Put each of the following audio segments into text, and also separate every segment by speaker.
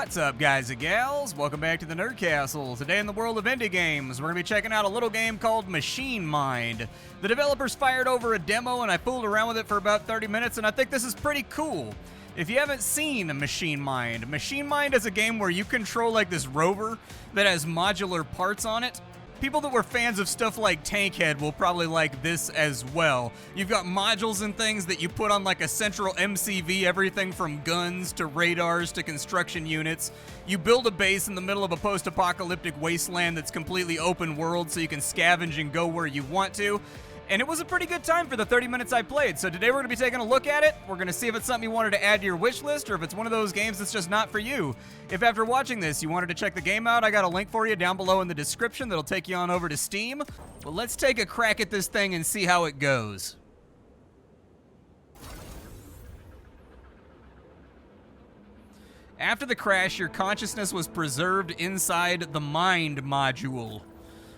Speaker 1: What's up, guys and gals? Welcome back to the Nerd Castle. Today in the world of indie games, we're going to be checking out a little game called Machine Mind. The developers fired over a demo and I fooled around with it for about 30 minutes and I think this is pretty cool. If you haven't seen Machine Mind is a game where you control like this rover that has modular parts on it. People that were fans of stuff like Tankhead will probably like this as well. You've got modules and things that you put on like a central MCV, everything from guns to radars to construction units. You build a base in the middle of a post-apocalyptic wasteland that's completely open world so you can scavenge and go where you want to. And it was a pretty good time for the 30 minutes I played. So today we're going to be taking a look at it. We're going to see if it's something you wanted to add to your wish list or if it's one of those games that's just not for you. If after watching this you wanted to check the game out, I got a link for you down below in the description that'll take you on over to Steam. Well, let's take a crack at this thing and see how it goes. After the crash, your consciousness was preserved inside the Mind module.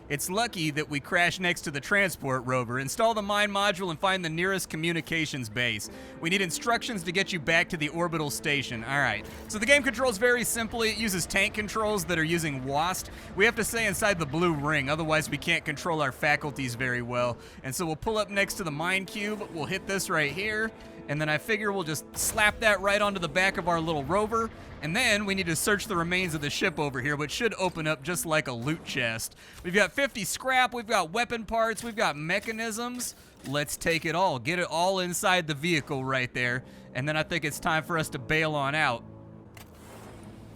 Speaker 1: It's lucky that we crashed next to the transport rover. Install the Mind module and find the nearest communications base. We need instructions to get you back to the orbital station. Alright, so the game controls very simply. It uses tank controls that are using WASD. We have to stay inside the blue ring, otherwise we can't control our faculties very well. And so we'll pull up next to the Mind cube, we'll hit this right here, and then I figure we'll just slap that right onto the back of our little rover, and then we need to search the remains of the ship over here, which should open up just like a loot chest. We've got 50 scrap, we've got weapon parts, we've got mechanisms. Let's take it all, get it all inside the vehicle right there, and then I think it's time for us to bail on out.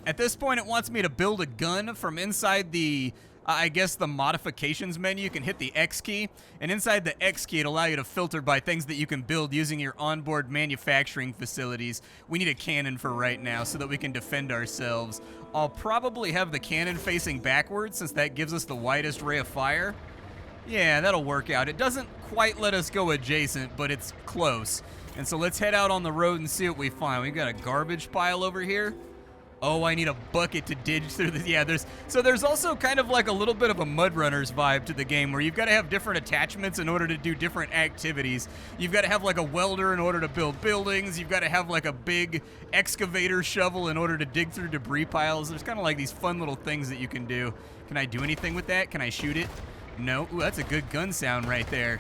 Speaker 1: At this point, it wants me to build a gun from inside the I guess the modifications menu. You can hit the X key, and inside the X key it'll allow you to filter by things that you can build using your onboard manufacturing facilities. We need a cannon for right now so that we can defend ourselves. I'll probably have the cannon facing backwards since that gives us the widest ray of fire. Yeah, that'll work out. It doesn't quite let us go adjacent, but it's close. And so let's head out on the road and see what we find. We've got a garbage pile over here. Oh, I need a bucket to dig through this. Yeah, there's also kind of like a little bit of a Mud Runners vibe to the game where you've got to have different attachments in order to do different activities. You've got to have like a welder in order to build buildings. You've got to have like a big excavator shovel in order to dig through debris piles. There's kind of like these fun little things that you can do. Can I do anything with that? Can I shoot it? No. Ooh, that's a good gun sound right there.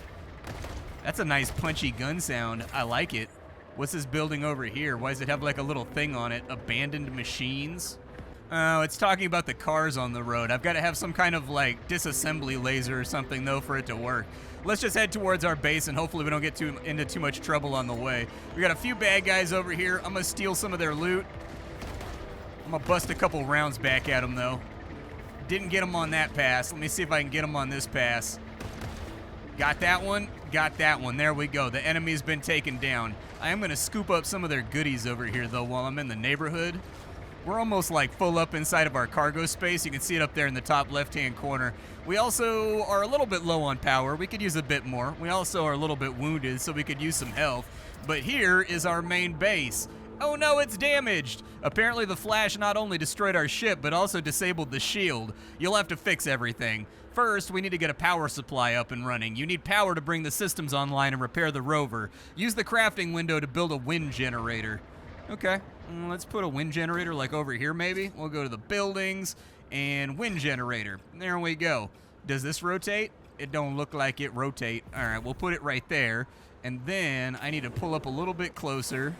Speaker 1: That's a nice punchy gun sound. I like it. What's this building over here? Why does it have like a little thing on it? Abandoned machines? Oh, it's talking about the cars on the road. I've got to have some kind of like disassembly laser or something though for it to work. Let's just head towards our base and hopefully we don't get into too much trouble on the way. We got a few bad guys over here. I'm gonna steal some of their loot. I'm gonna bust a couple rounds back at them though. Didn't get them on that pass. Let me see if I can get them on this pass. Got that one. Got that one. There we go. The enemy's been taken down. I am going to scoop up some of their goodies over here, though, while I'm in the neighborhood. We're almost, like, full up inside of our cargo space. You can see it up there in the top left-hand corner. We also are a little bit low on power. We could use a bit more. We also are a little bit wounded, so we could use some health. But here is our main base. Oh, no, it's damaged. Apparently, the flash not only destroyed our ship, but also disabled the shield. You'll have to fix everything. First, we need to get a power supply up and running. You need power to bring the systems online and repair the rover. Use the crafting window to build a wind generator. Okay, let's put a wind generator like over here maybe. We'll go to the buildings and wind generator. There we go. Does this rotate? It don't look like it rotate. All right, we'll put it right there. And then I need to pull up a little bit closer.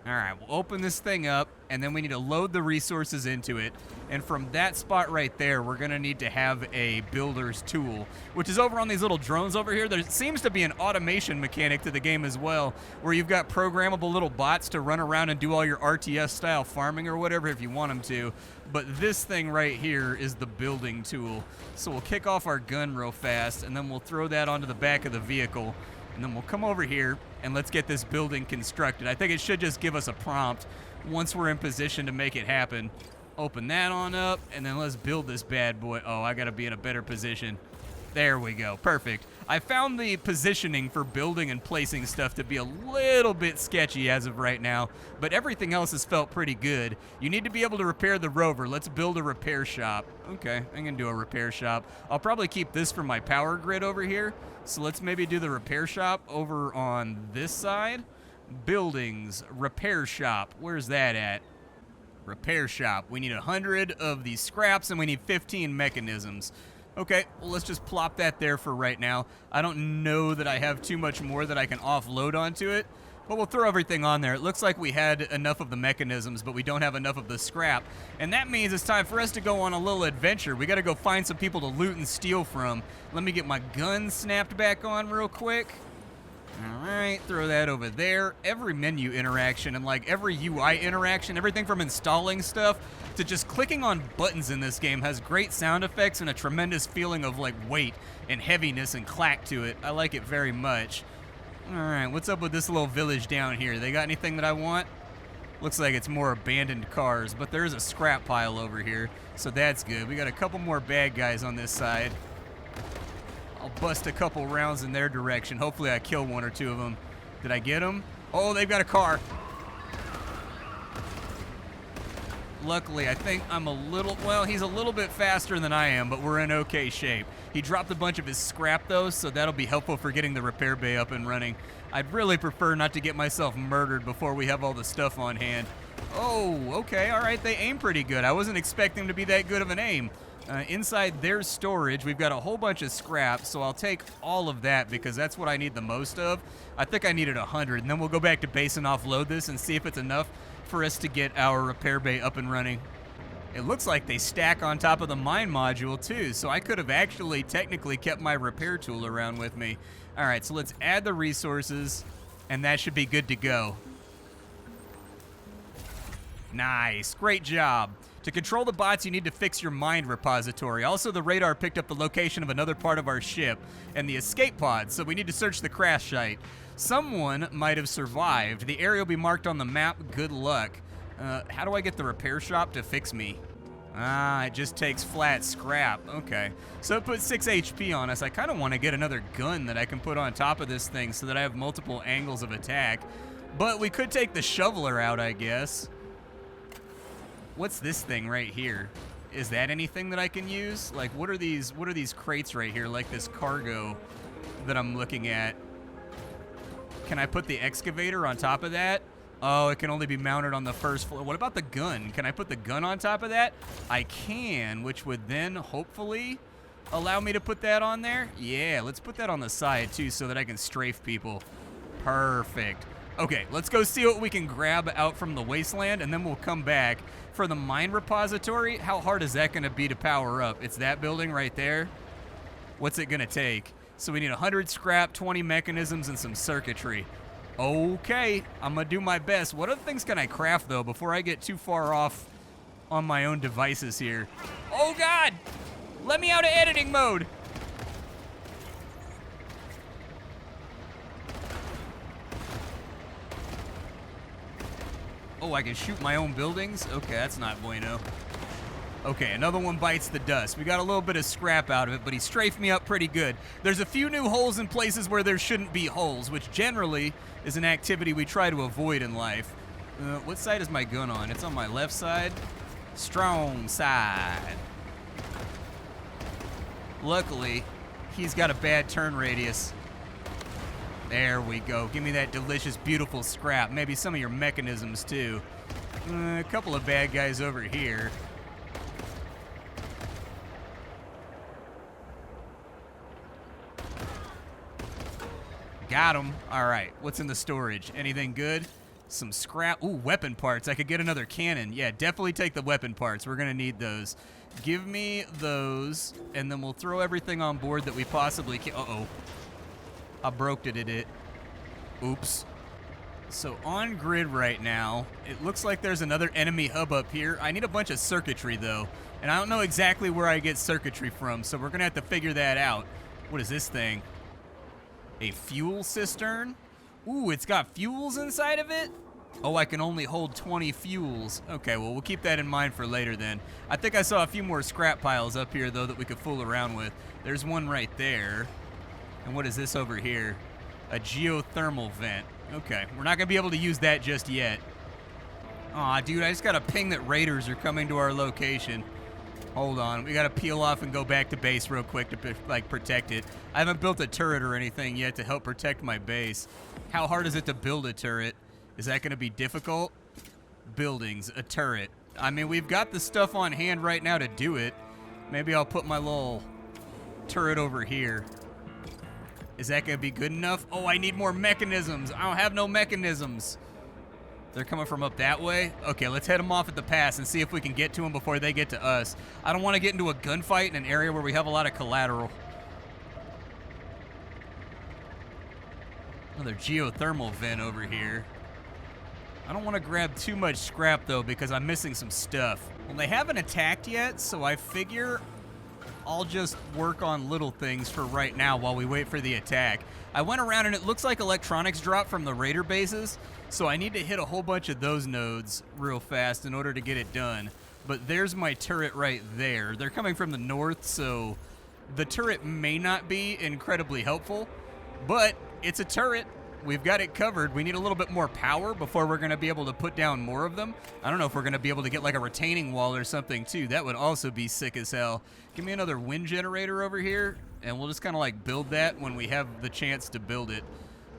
Speaker 1: All right, we'll open this thing up, and then we need to load the resources into it. And from that spot right there, we're going to need to have a builder's tool, which is over on these little drones over here. There seems to be an automation mechanic to the game as well, where you've got programmable little bots to run around and do all your RTS-style farming or whatever if you want them to. But this thing right here is the building tool. So we'll kick off our gun real fast, and then we'll throw that onto the back of the vehicle. And then we'll come over here and let's get this building constructed. I think it should just give us a prompt once we're in position to make it happen. Open that on up, and then let's build this bad boy. Oh, I gotta be in a better position. There we go, perfect. I found the positioning for building and placing stuff to be a little bit sketchy as of right now, but everything else has felt pretty good. You need to be able to repair the rover. Let's build a repair shop. Okay, I'm gonna do a repair shop. I'll probably keep this for my power grid over here, so let's maybe do the repair shop over on this side. Buildings, repair shop, where's that at? Repair shop. We need 100 of these scraps, and we need 15 mechanisms. Okay, well, let's just plop that there for right now. I don't know that I have too much more that I can offload onto it, but we'll throw everything on there. It looks like we had enough of the mechanisms, but we don't have enough of the scrap. And that means it's time for us to go on a little adventure. We got to go find some people to loot and steal from. Let me get my gun snapped back on real quick. All right, throw that over there. Every menu interaction and like every UI interaction, everything from installing stuff to just clicking on buttons in this game has great sound effects and a tremendous feeling of like weight and heaviness and clack to it. I like it very much. All right, what's up with this little village down here? They got anything that I want? Looks like it's more abandoned cars, but there is a scrap pile over here, so that's good. We got a couple more bad guys on this side. I'll bust a couple rounds in their direction. Hopefully I kill one or two of them. Did I get them? Oh, they've got a car. Luckily, I think I'm a little, well, he's a little bit faster than I am, but we're in okay shape. He dropped a bunch of his scrap, though, so that'll be helpful for getting the repair bay up and running. I'd really prefer not to get myself murdered before we have all the stuff on hand. Oh, okay, all right, they aim pretty good. I wasn't expecting to be that good of an aim. Inside their storage, we've got a whole bunch of scrap, so I'll take all of that because that's what I need the most of. I think I needed 100, and then we'll go back to base and offload this and see if it's enough for us to get our repair bay up and running. It looks like they stack on top of the mine module too, so I could have actually technically kept my repair tool around with me. All right, so let's add the resources, and that should be good to go. Nice, great job. To control the bots, you need to fix your mine repository. Also, the radar picked up the location of another part of our ship and the escape pod, so we need to search the crash site. Someone might have survived. The area will be marked on the map. Good luck. How do I get the repair shop to fix me? Ah, it just takes flat scrap. Okay. So it puts 6 HP on us. I kind of want to get another gun that I can put on top of this thing so that I have multiple angles of attack. But we could take the shoveler out, I guess. What's this thing right here? Is that anything that I can use? Like, what are these crates right here, like this cargo that I'm looking at? Can I put the excavator on top of that? Oh, it can only be mounted on the first floor. What about the gun? Can I put the gun on top of that? I can, which would then hopefully allow me to put that on there. Yeah, let's put that on the side too so that I can strafe people. Perfect. Okay, let's go see what we can grab out from the Wasteland, and then we'll come back. For the mine repository, how hard is that going to be to power up? It's that building right there. What's it going to take? So we need 100 scrap, 20 mechanisms, and some circuitry. Okay, I'm going to do my best. What other things can I craft, though, before I get too far off on my own devices here? Oh, God! Let me out of editing mode! Oh, I can shoot my own buildings? Okay, that's not bueno. Okay, another one bites the dust. We got a little bit of scrap out of it, but he strafed me up pretty good. There's a few new holes in places where there shouldn't be holes, which generally is an activity we try to avoid in life. What side is my gun on? It's on my left side. Strong side. Luckily, he's got a bad turn radius. There we go. Give me that delicious, beautiful scrap. Maybe some of your mechanisms, too. A couple of bad guys over here. Got him. All right. What's in the storage? Anything good? Some scrap. Ooh, weapon parts. I could get another cannon. Yeah, definitely take the weapon parts. We're going to need those. Give me those, and then we'll throw everything on board that we possibly can. Uh-oh. I broke it. Oops. So on grid right now, it looks like there's another enemy hub up here. I need a bunch of circuitry, though, and I don't know exactly where I get circuitry from, so we're going to have to figure that out. What is this thing? A fuel cistern? Ooh, it's got fuels inside of it? Oh, I can only hold 20 fuels. Okay, well, we'll keep that in mind for later then. I think I saw a few more scrap piles up here, though, that we could fool around with. There's one right there. And what is this over here? A geothermal vent. Okay, we're not going to be able to use that just yet. Aw, dude, I just got a ping that raiders are coming to our location. Hold on, we got to peel off and go back to base real quick to, like, protect it. I haven't built a turret or anything yet to help protect my base. How hard is it to build a turret? Is that going to be difficult? Buildings, a turret. I mean, we've got the stuff on hand right now to do it. Maybe I'll put my little turret over here. Is that gonna be good enough? Oh, I need more mechanisms. I don't have no mechanisms. They're coming from up that way? Okay, let's head them off at the pass and see if we can get to them before they get to us. I don't want to get into a gunfight in an area where we have a lot of collateral. Another geothermal vent over here. I don't want to grab too much scrap, though, because I'm missing some stuff. Well, they haven't attacked yet, so I figure I'll just work on little things for right now while we wait for the attack. I went around and it looks like electronics dropped from the raider bases, so I need to hit a whole bunch of those nodes real fast in order to get it done. But there's my turret right there. They're coming from the north, so the turret may not be incredibly helpful, but it's a turret. We've got it covered. We need a little bit more power before we're going to be able to put down more of them. I don't know if we're going to be able to get like a retaining wall or something too. That would also be sick as hell. Give me another wind generator over here, and we'll just kind of like build that when we have the chance to build it.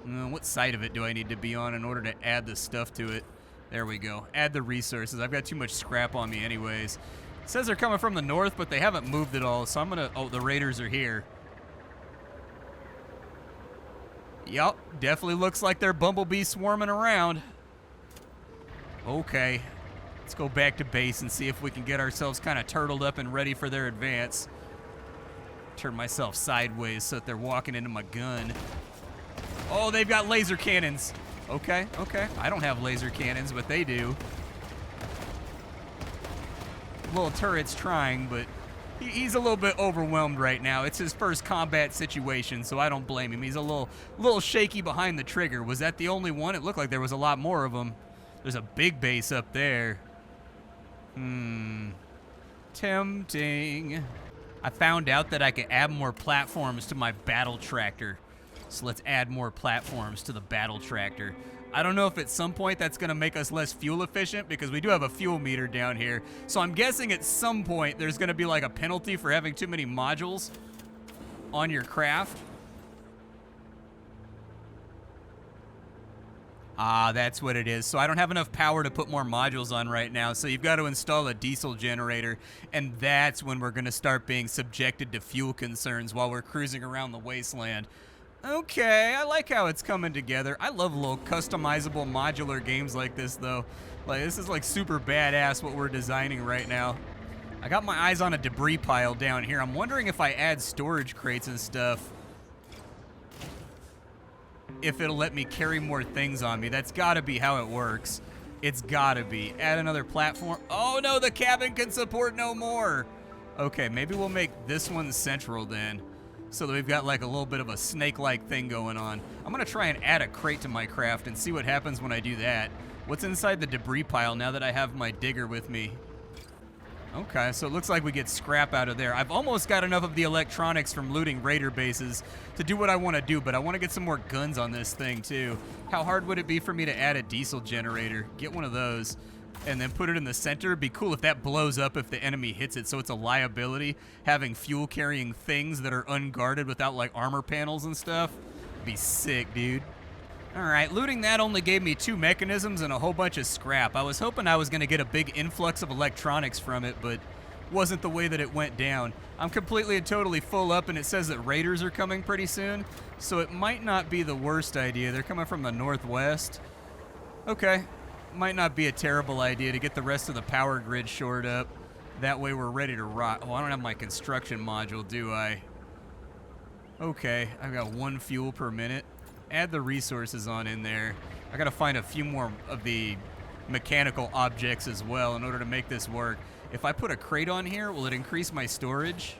Speaker 1: What side of it do I need to be on in order to add the stuff to it? There we go. Add the resources. I've got too much scrap on me anyways. It says they're coming from the north, but they haven't moved at all, so I'm going to... Oh, the raiders are here. Yup, definitely looks like they're bumblebee swarming around. Okay, let's go back to base and see if we can get ourselves kind of turtled up and ready for their advance. Turn myself sideways so that they're walking into my gun. Oh, they've got laser cannons. Okay, okay. I don't have laser cannons, but they do. Little turret's trying, but he's a little bit overwhelmed right now. It's his first combat situation, so I don't blame him. He's a little shaky behind the trigger. Was that the only one? It looked like there was a lot more of them. There's a big base up there. Tempting. I found out that I could add more platforms to my battle tractor. So let's add more platforms to the battle tractor. I don't know if at some point that's going to make us less fuel efficient because we do have a fuel meter down here. So I'm guessing at some point there's going to be like a penalty for having too many modules on your craft. Ah, that's what it is. So I don't have enough power to put more modules on right now. So you've got to install a diesel generator. And that's when we're going to start being subjected to fuel concerns while we're cruising around the wasteland. Okay, I like how it's coming together. I love little customizable modular games like this, though. Like, this is like super badass what we're designing right now. I got my eyes on a debris pile down here. I'm wondering if I add storage crates and stuff, if it'll let me carry more things on me. That's gotta be how it works. It's gotta be. Add another platform. Oh no, the cabin can support no more. Okay, maybe we'll make this one central then, so that we've got like a little bit of a snake-like thing going on. I'm gonna try and add a crate to my craft and see what happens when I do that. What's inside the debris pile now that I have my digger with me? Okay, so it looks like we get scrap out of there. I've almost got enough of the electronics from looting raider bases to do what I want to do, but I want to get some more guns on this thing too. How hard would it be for me to add a diesel generator? Get one of those and then put it in the center. It'd be cool if that blows up if the enemy hits it, so it's a liability. Having fuel-carrying things that are unguarded without like armor panels and stuff. It'd be sick, dude. Alright, looting that only gave me 2 mechanisms and a whole bunch of scrap. I was hoping I was going to get a big influx of electronics from it, but wasn't the way that it went down. I'm completely and totally full up, and it says that raiders are coming pretty soon, so it might not be the worst idea. They're coming from the northwest. Okay, might not be a terrible idea to get the rest of the power grid shored up. That way we're ready to rock. Oh, I don't have my construction module, do I? Okay, I've got 1 fuel per minute. Add the resources on in there. I gotta find a few more of the mechanical objects as well in order to make this work. If I put a crate on here, will it increase my storage?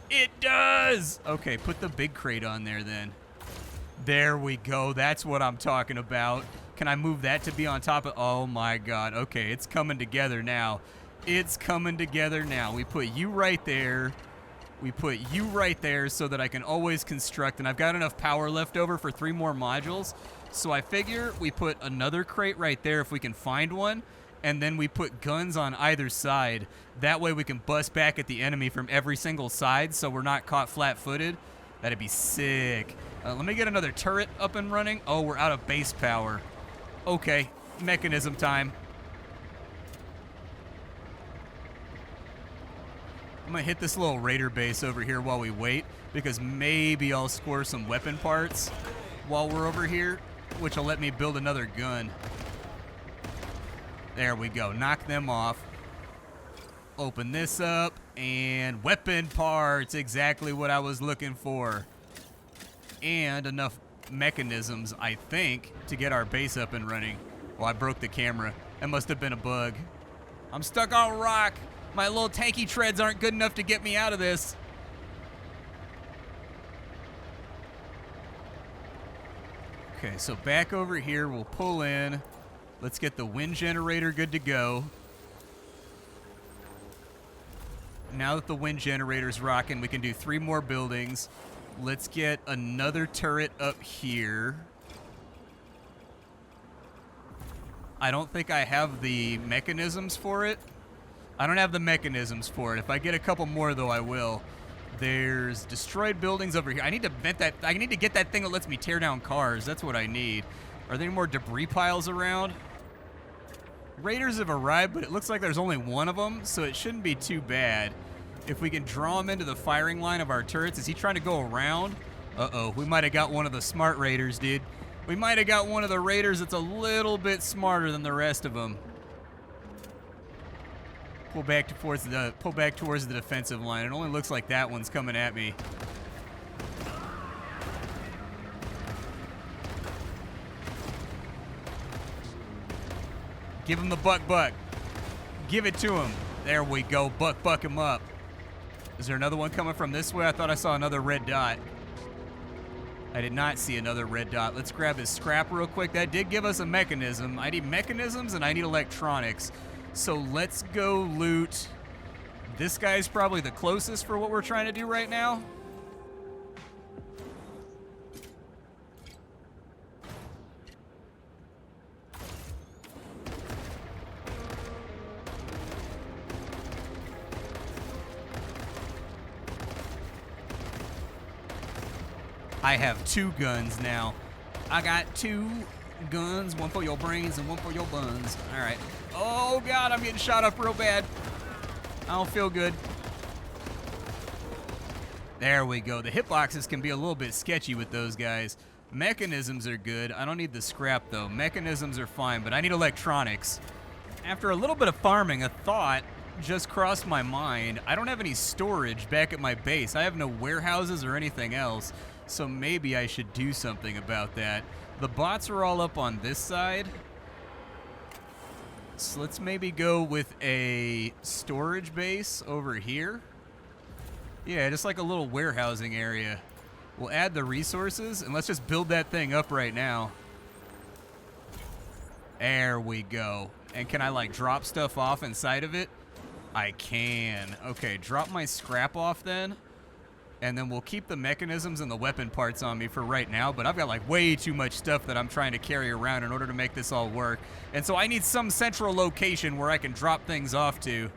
Speaker 1: It does! Okay, put the big crate on there then. There we go. That's what I'm talking about. Can I move that to be on top of... Oh my god. Okay, it's coming together now. It's coming together now. We put you right there. We put you right there so that I can always construct, and I've got enough power left over for 3 more modules. So I figure we put another crate right there if we can find one, and then we put guns on either side. That way we can bust back at the enemy from every single side so we're not caught flat-footed. That'd be sick. Let me get another turret up and running. Oh, we're out of base power. Okay, mechanism time. I'm gonna hit this little raider base over here while we wait, because maybe I'll score some weapon parts while we're over here, which will let me build another gun. There we go. Knock them off. Open this up, and weapon parts. Exactly what I was looking for. And enough mechanisms, I think, to get our base up and running. Well, I broke the camera. That must have been a bug. I'm stuck on rock. My little tanky treads aren't good enough to get me out of this. Okay, so back over here, we'll pull in. Let's get the wind generator good to go. Now that the wind generator's rocking, we can do 3 more buildings. Let's get another turret up here. I don't think I have the mechanisms for it. I don't have the mechanisms for it. If I get a couple more, though, I will. There's destroyed buildings over here. I need to vent that. I need to get that thing that lets me tear down cars. That's what I need. Are there any more debris piles around? Raiders have arrived, but it looks like there's only one of them, so it shouldn't be too bad. If we can draw him into the firing line of our turrets. Is he trying to go around? Uh-oh, we might have got one of the smart raiders, dude. We might have got one of the raiders that's a little bit smarter than the rest of them. Pull back towards the defensive line. It only looks like that one's coming at me. Give him the buck. Give it to him. There we go. Buck him up. Is there another one coming from this way? I thought I saw another red dot. I did not see another red dot. Let's grab his scrap real quick. That did give us a mechanism. I need mechanisms and I need electronics. So let's go loot. This guy's probably the closest for what we're trying to do right now. I have 2 guns now. I got 2 guns, one for your brains and one for your buns. All right. Oh, God, I'm getting shot up real bad. I don't feel good. There we go. The hitboxes can be a little bit sketchy with those guys. Mechanisms are good. I don't need the scrap, though. Mechanisms are fine, but I need electronics. After a little bit of farming, a thought just crossed my mind. I don't have any storage back at my base. I have no warehouses or anything else, so maybe I should do something about that. The bots are all up on this side. So let's maybe go with a storage base over here. Yeah, just like a little warehousing area. We'll add the resources, and let's just build that thing up right now. There we go. And can I, like, drop stuff off inside of it? I can. Okay, drop my scrap off then. And then we'll keep the mechanisms and the weapon parts on me for right now, but I've got like way too much stuff that I'm trying to carry around in order to make this all work. And so I need some central location where I can drop things off to.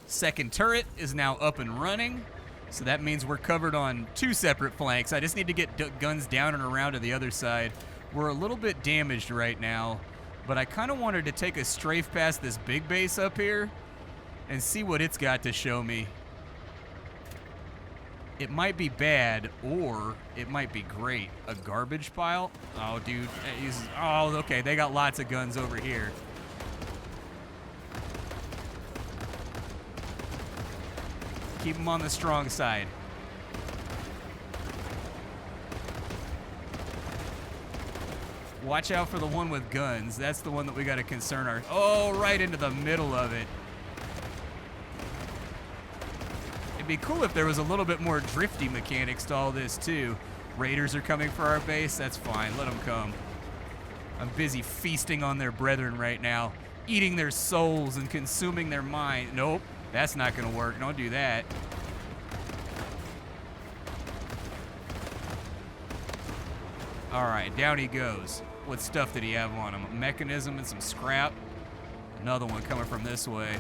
Speaker 1: Second turret is now up and running, so that means we're covered on 2 separate flanks. I just need to get guns down and around to the other side. We're a little bit damaged right now, but I kind of wanted to take a strafe past this big base up here and see what it's got to show me. It might be bad, or it might be great. A garbage pile? Oh, dude. Oh, okay. They got lots of guns over here. Keep them on the strong side. Watch out for the one with guns. That's the one that we got to concern our... Oh, right into the middle of it. It'd be cool if there was a little bit more drifty mechanics to all this, too. Raiders are coming for our base. That's fine. Let them come. I'm busy feasting on their brethren right now, eating their souls and consuming their mind. Nope, that's not going to work. Don't do that. All right, down he goes. What stuff did he have on him? A mechanism and some scrap. Another one coming from this way.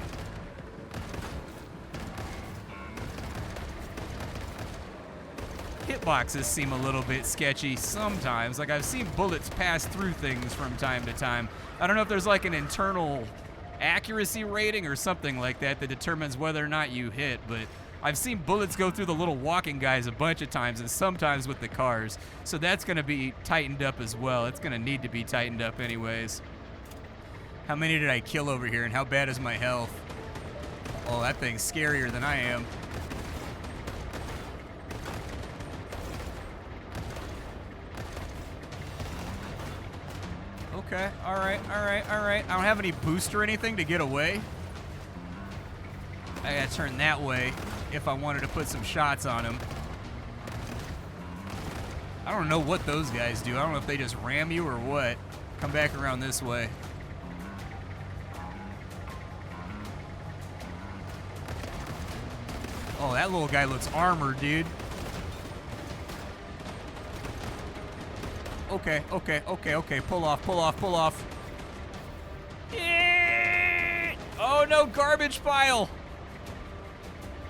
Speaker 1: boxes seem a little bit sketchy sometimes. Like, I've seen bullets pass through things from time to time. I don't know if there's like an internal accuracy rating or something like that that determines whether or not you hit, but I've seen bullets go through the little walking guys a bunch of times, and sometimes with the cars. So that's going to be tightened up as well. It's going to need to be tightened up anyways. How many did I kill over here, and how bad is my health? Oh, that thing's scarier than I am. Okay, all right. I don't have any boost or anything to get away. I gotta turn that way if I wanted to put some shots on him. I don't know what those guys do. I don't know if they just ram you or what. Come back around this way. Oh, that little guy looks armored, dude. Okay. Pull off. Yeah! Oh no, garbage pile!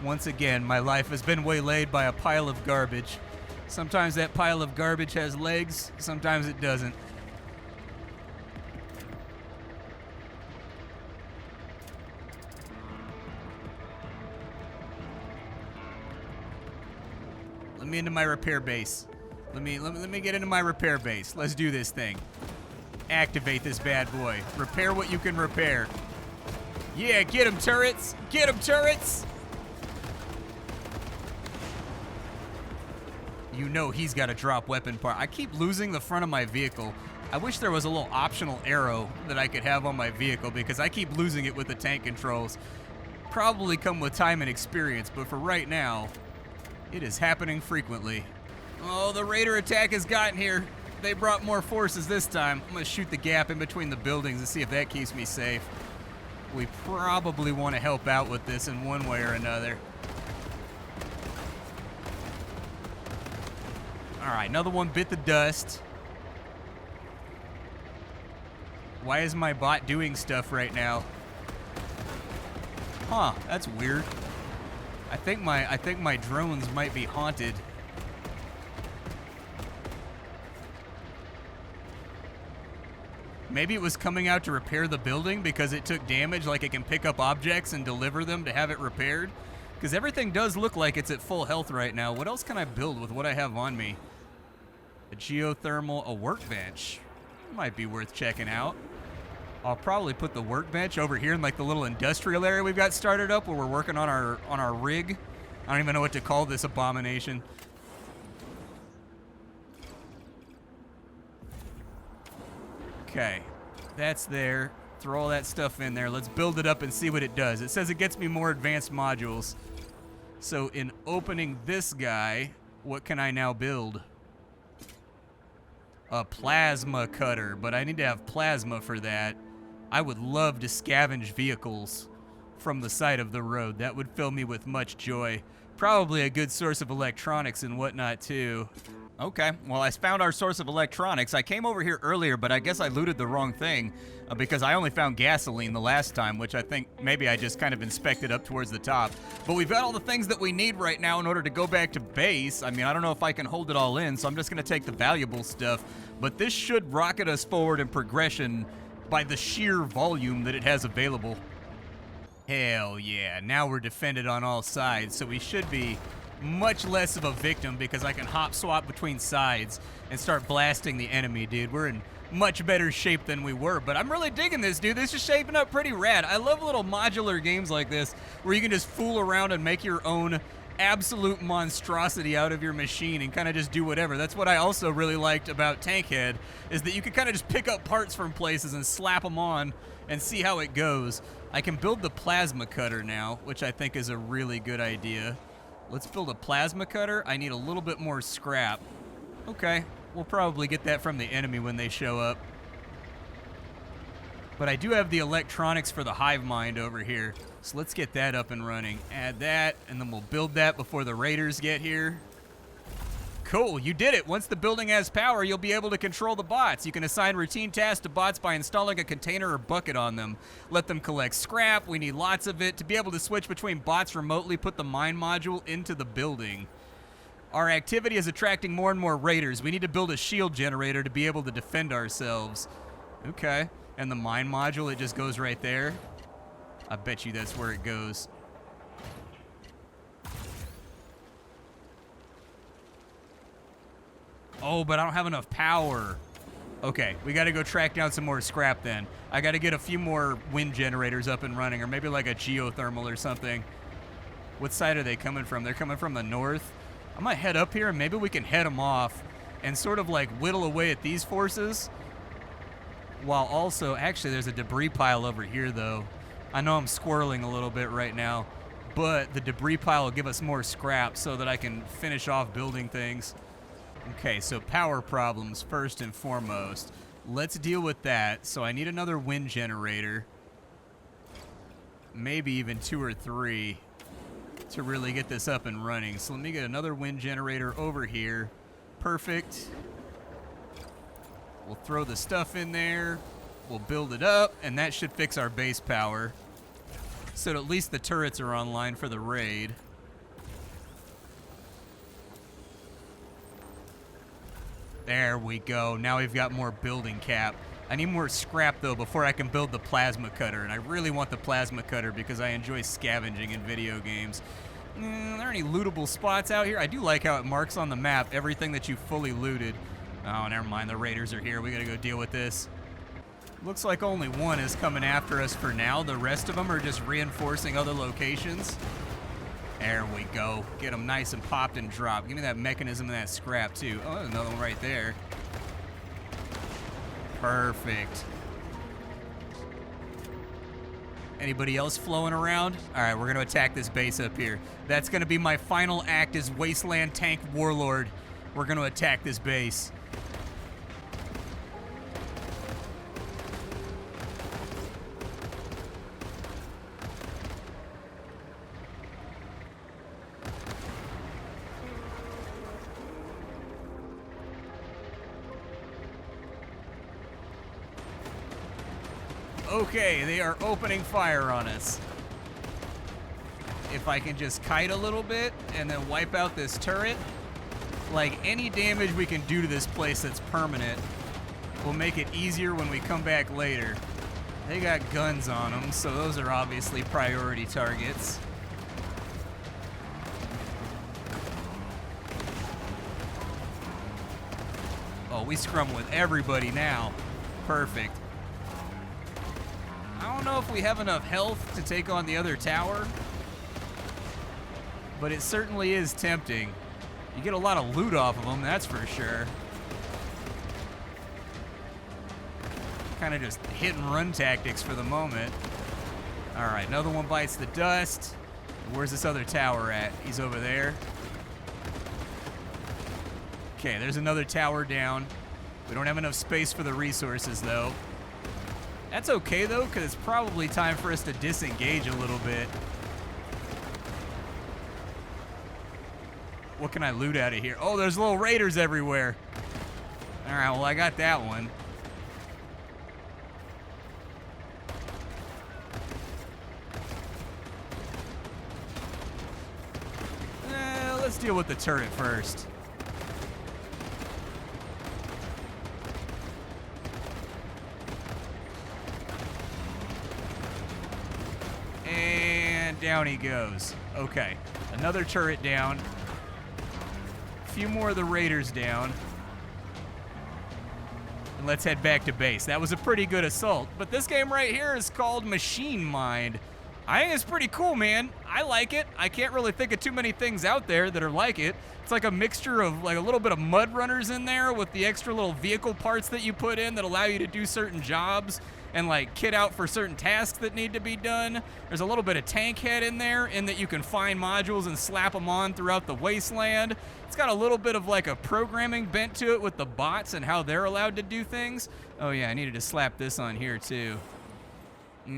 Speaker 1: Once again, my life has been waylaid by a pile of garbage. Sometimes that pile of garbage has legs, sometimes it doesn't. Let me into my repair base. Let me get into my repair base. Let's do this thing. Activate this bad boy. Repair what you can repair. Yeah, get him, turrets! Get him, turrets! You know he's got a drop weapon part. I keep losing the front of my vehicle. I wish there was a little optional arrow that I could have on my vehicle because I keep losing it with the tank controls. Probably come with time and experience, but for right now, it is happening frequently. Oh, the raider attack has gotten here. They brought more forces this time. I'm gonna shoot the gap in between the buildings and see if that keeps me safe. We probably want to help out with this in one way or another. All right, another one bit the dust. Why is my bot doing stuff right now? Huh, that's weird. I think my drones might be haunted. Maybe it was coming out to repair the building because it took damage, like it can pick up objects and deliver them to have it repaired. Because everything does look like it's at full health right now. What else can I build with what I have on me? A geothermal, a workbench. Might be worth checking out. I'll probably put the workbench over here in like the little industrial area we've got started up where we're working on our rig. I don't even know what to call this abomination. Okay, that's there. Throw all that stuff in there. Let's build it up and see what it does. It says it gets me more advanced modules. So in opening this guy, what can I now build? A plasma cutter, but I need to have plasma for that. I would love to scavenge vehicles from the side of the road. That would fill me with much joy. Probably a good source of electronics and whatnot too. Okay, well, I found our source of electronics. I came over here earlier, but I guess I looted the wrong thing because I only found gasoline the last time, which I think maybe I just kind of inspected up towards the top. But we've got all the things that we need right now in order to go back to base. I mean, I don't know if I can hold it all in, so I'm just going to take the valuable stuff. But this should rocket us forward in progression by the sheer volume that it has available. Hell yeah, now we're defended on all sides, so we should be much less of a victim because I can hop swap between sides and start blasting the enemy, dude. We're in much better shape than we were, but I'm really digging this, dude. This is shaping up pretty rad. I love little modular games like this where you can just fool around and make your own absolute monstrosity out of your machine and kind of just do whatever. That's what I also really liked about Tankhead, is that you can kind of just pick up parts from places and slap them on and see how it goes. I can build the plasma cutter now, which I think is a really good idea. Let's build a plasma cutter. I need a little bit more scrap. Okay, we'll probably get that from the enemy when they show up. But I do have the electronics for the hive mind over here. So let's get that up and running. Add that, and then we'll build that before the raiders get here. Cool, you did it. Once the building has power, you'll be able to control the bots. You can assign routine tasks to bots by installing a container or bucket on them. Let them collect scrap. We need lots of it. To be able to switch between bots remotely, put the mine module into the building. Our activity is attracting more and more raiders. We need to build a shield generator to be able to defend ourselves. Okay. And the mine module, it just goes right there. I bet you that's where it goes. Oh, but I don't have enough power. Okay, we got to go track down some more scrap then. I got to get a few more wind generators up and running, or maybe like a geothermal or something. What side are they coming from? They're coming from the north. I might head up here and maybe we can head them off and sort of like whittle away at these forces. While also, actually there's a debris pile over here though. I know I'm squirreling a little bit right now, but the debris pile will give us more scrap so that I can finish off building things. Okay, so power problems first and foremost. Let's deal with that. So I need another wind generator. Maybe even 2 or 3 to really get this up and running. So let me get another wind generator over here. Perfect. We'll throw the stuff in there. We'll build it up, and that should fix our base power. So at least the turrets are online for the raid. There we go. Now we've got more building cap. I need more scrap, though, before I can build the plasma cutter. And I really want the plasma cutter because I enjoy scavenging in video games. Are there any lootable spots out here? I do like how it marks on the map everything that you fully looted. Oh, never mind. The raiders are here. We got to go deal with this. Looks like only one is coming after us for now. The rest of them are just reinforcing other locations. There we go. Get them nice and popped and dropped. Give me that mechanism and that scrap, too. Oh, there's another one right there. Perfect. Anybody else flowing around? All right, we're going to attack this base up here. That's going to be my final act as Wasteland Tank Warlord. We're going to attack this base. Okay, they are opening fire on us. If I can just kite a little bit and then wipe out this turret, like any damage we can do to this place that's permanent will make it easier when we come back later. They got guns on them, so those are obviously priority targets. Oh, we scrum with everybody now. Perfect. I don't know if we have enough health to take on the other tower, but it certainly is tempting. You get a lot of loot off of them, that's for sure. Kind of just hit and run tactics for the moment. All right, another one bites the dust. Where's this other tower at? He's over there. Okay, there's another tower down. We don't have enough space for the resources, though. That's okay, though, because it's probably time for us to disengage a little bit. What can I loot out of here? Oh, there's little raiders everywhere. All right, well, I got that one. Let's deal with the turret first. And down he goes. Okay, another turret down. A few more of the raiders down. And let's head back to base. That was a pretty good assault, but this game right here is called Machine Mind. I think it's pretty cool, man. I like it. I can't really think of too many things out there that are like it. It's like a mixture of like a little bit of mud runners in there with the extra little vehicle parts that you put in that allow you to do certain jobs and like kit out for certain tasks that need to be done. There's a little bit of tank head in there in that you can find modules and slap them on throughout the wasteland. It's got a little bit of like a programming bent to it with the bots and how they're allowed to do things. Oh yeah, I needed to slap this on here too. Go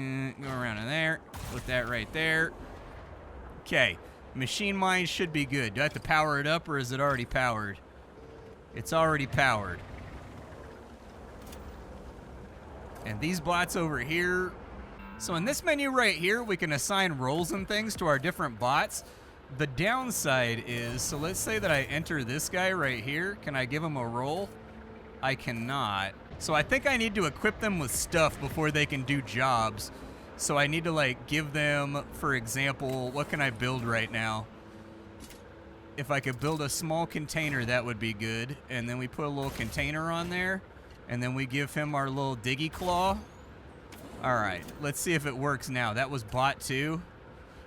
Speaker 1: around in there, put that right there. Okay, Machine Mind should be good. Do I have to power it up or is it already powered? It's already powered. And these bots over here. So in this menu right here, we can assign roles and things to our different bots. The downside is, so let's say that I enter this guy right here. Can I give him a roll? I cannot. So I think I need to equip them with stuff before they can do jobs. So I need to like give them, for example, what can I build right now? If I could build a small container, that would be good. And then we put a little container on there. And then we give him our little diggy claw. All right, let's see if it works now. That was bot 2.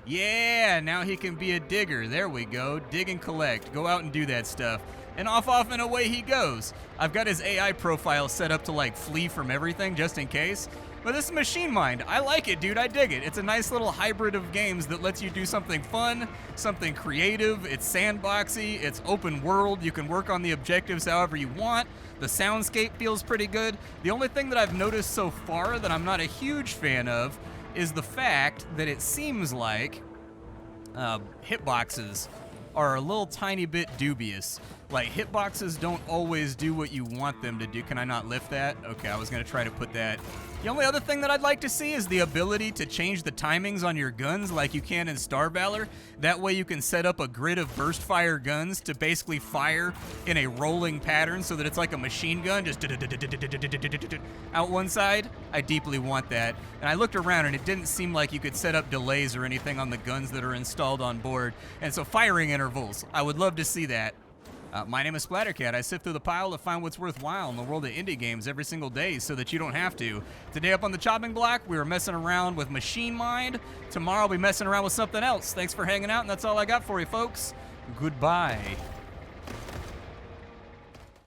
Speaker 1: Yeah, now he can be a digger. There we go. Dig and collect. Go out and do that stuff. And off and away he goes. I've got his AI profile set up to like flee from everything just in case. But this is Machine Mind. I like it, dude. I dig it. It's a nice little hybrid of games that lets you do something fun, something creative. It's sandboxy. It's open world. You can work on the objectives however you want. The soundscape feels pretty good. The only thing that I've noticed so far that I'm not a huge fan of is the fact that it seems like hitboxes are a little tiny bit dubious. Like, hitboxes don't always do what you want them to do. Can I not lift that? Okay, I was going to try to put that. The only other thing that I'd like to see is the ability to change the timings on your guns like you can in Star Valor. That way you can set up a grid of burst fire guns to basically fire in a rolling pattern so that it's like a machine gun, just out one side. I deeply want that. And I looked around and it didn't seem like you could set up delays or anything on the guns that are installed on board. And so firing intervals, I would love to see that. My name is Splattercat. I sift through the pile to find what's worthwhile in the world of indie games every single day so that you don't have to. Today up on the chopping block, we were messing around with Machine Mind. Tomorrow I'll be messing around with something else. Thanks for hanging out, and that's all I got for you, folks. Goodbye.